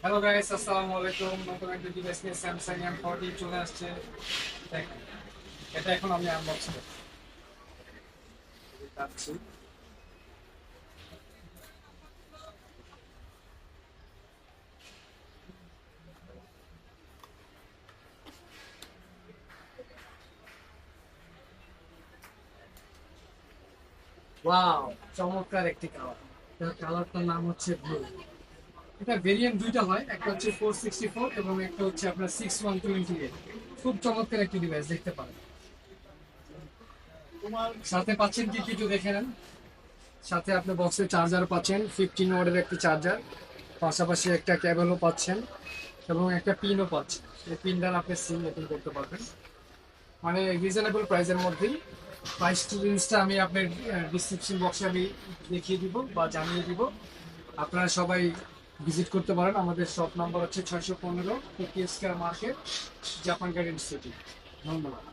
Hello guys, আসসালামু আলাইকুম। নতুন একটা ডিভাইস নিয়ে স্যামসাং M40 চলে আসছে। দেখেন, এটা এখন আমি আনবক্স করছি। ওয়াও, চমৎকার একটি কালার। এটার কালারটার নাম হচ্ছে ব্লু। এটা ভেরিয়েন্ট দুইটা হয়, একটা হচ্ছে 464 এবং একটা হচ্ছে আপনার 6128। খুব চমৎকার একটি ডিভাইস, দেখতে পারেন। সাথে পাচ্ছেন কি কি একটু দেখে নেন। সাথে আপনি বক্সে চার্জার পাচ্ছেন, 15 ওয়াটের একটি চার্জার। পাশাপাশি একটা কেবলও পাচ্ছেন এবং একটা পিনও পাচ্ছেন। এই পিনটা আপনি সিম ওপেন করতে পারবেন, মানে রিজনেবল প্রাইসের মধ্যেই। প্রাইস রেঞ্জটা আমি আপনার ডিসক্রিপশন বক্সে আমি দেখিয়ে দিব বা জানিয়ে দিব। আপনারা সবাই ভিজিট করতে পারেন। আমাদের শপ নাম্বার হচ্ছে 615 Tokyo square market, Japan garden city. ধন্যবাদ।